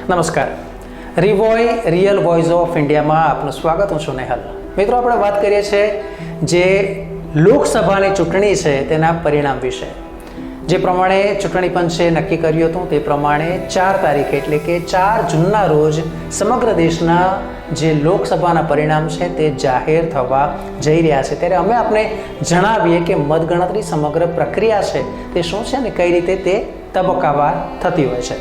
નમસ્કાર. રિવોય real voice of ઇન્ડિયામાં આપનું સ્વાગત. હું છું નેહલ. મિત્રો, આપણે વાત કરીએ છીએ જે લોકસભાની ચૂંટણી છે તેના પરિણામ વિશે. જે પ્રમાણે ચૂંટણી પંચે નક્કી કર્યું હતું તે પ્રમાણે 4 તારીખે એટલે કે 4 જૂનના રોજ સમગ્ર દેશના જે લોકસભાના પરિણામ છે તે જાહેર થવા જઈ રહ્યા છે. ત્યારે અમે આપને જણાવીએ કે મતગણતરી સમગ્ર પ્રક્રિયા છે તે શું છે અને કઈ રીતે તે તબક્કાવાર થતી હોય છે.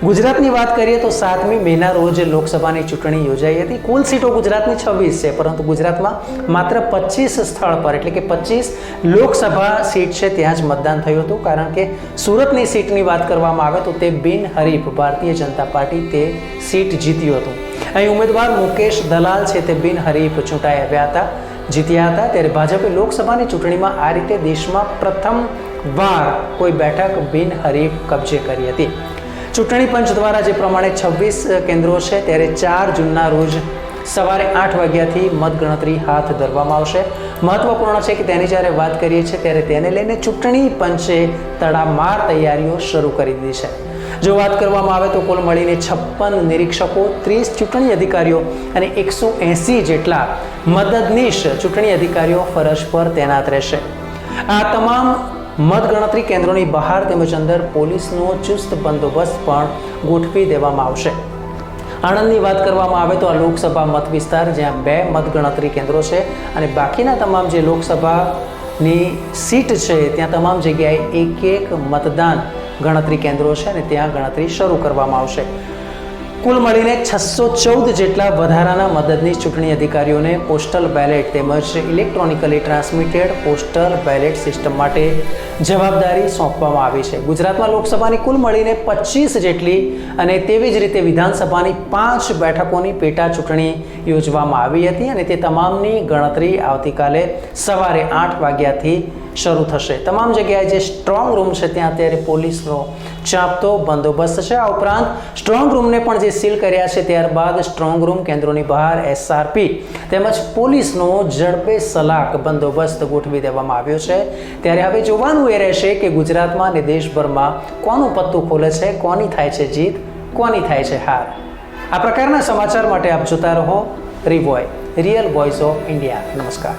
ગુજરાતની વાત કરીએ તો 7મી મેના રોજ લોકસભાની ચૂંટણી યોજાઈ હતી. કુલ સીટો ગુજરાતની 26 છે, પરંતુ ગુજરાતમાં માત્ર 25 સ્થળ પર એટલે કે 25 લોકસભા સીટ છે ત્યાં જ મતદાન થયું હતું. કારણ કે સુરતની સીટની વાત કરવામાં આવે તો તે બિનહરીફ ભારતીય જનતા પાર્ટી તે સીટ જીત્યું હતું. અહીં ઉમેદવાર મુકેશ દલાલ છે તે બિનહરીફ ચૂંટાઈ આવ્યા હતા, જીત્યા હતા. ત્યારે ભાજપે લોકસભાની ચૂંટણીમાં આ રીતે દેશમાં પ્રથમ વાર કોઈ બેઠક બિનહરીફ કબજે કરી હતી. ચૂંટણી પંચ દ્વારા જે પ્રમાણે 26 કેન્દ્રો છે ત્યારે 4 જૂનના રોજ સવારે 8 વાગ્યાથી મતગણતરી હાથ ધરવામાં આવશે. મહત્વપૂર્ણ છે કે તેની જ્યારે વાત કરીએ છીએ ત્યારે તેને લઈને ચૂંટણી પંચે તડામાર તૈયારીઓ શરૂ કરી દીધી છે. જો વાત કરવામાં આવે તો કુલ મળીને 56 નિરીક્ષકો, 30 ચૂંટણી અધિકારીઓ અને 180 જેટલા મદદનીશ ચૂંટણી અધિકારીઓ ફરજ પર તૈનાત રહેશે. આ તમામ મતગણતરી કેન્દ્રોની બહાર તેમજ અંદર પોલીસનો ચુસ્ત બંદોબસ્ત પણ ગોઠવી દેવામાં આવશે. આણંદની વાત કરવામાં આવે તો આ લોકસભા મત વિસ્તાર જ્યાં 2 મતગણતરી કેન્દ્રો છે અને બાકીના તમામ જે લોકસભાની સીટ છે ત્યાં તમામ જગ્યાએ એક મતદાન ગણતરી કેન્દ્રો છે અને ત્યાં ગણતરી શરૂ કરવામાં આવશે. કુલ મળીને 614 જેટલા વધારાના મદદનીશ ચૂંટણી અધિકારીઓને પોસ્ટલ બેલેટ તેમજ electronically transmitted postal ballot system માટે જવાબદારી સોંપવામાં આવી છે. ગુજરાતમાં લોકસભાની કુલ મળીને 25 જેટલી અને તેવી જ રીતે વિધાનસભાની 5 બેઠકોની પેટા ચૂંટણી યોજવામાં આવી હતી અને તે તમામની ગણતરી આવતીકાલે સવારે 8 વાગ્યાથી શરૂ થશે. તમામ જગ્યાએ જે સ્ટ્રોંગ રૂમ છે ત્યાં અત્યારે પોલીસનો ચાંપતો બંદોબસ્ત છે. આ ઉપરાંત સ્ટ્રોંગ રૂમને પણ જે સીલ કર્યા છે ત્યારબાદ સ્ટ્રોંગ રૂમ કેન્દ્રોની બહાર SRP તેમજ પોલીસનો ઝડપે સલાક બંદોબસ્ત ગોઠવી દેવામાં આવ્યો છે. ત્યારે હવે જોવાનું એ રહેશે કે ગુજરાતમાં અને દેશભરમાં કોનું પત્તું ખોલે છે, કોની થાય છે જીત, કોની થાય છે હાર. આ પ્રકારના સમાચાર માટે આપ જોતા રહો રિવોય રિયલ વોઇસ ઓફ ઇન્ડિયા. નમસ્કાર.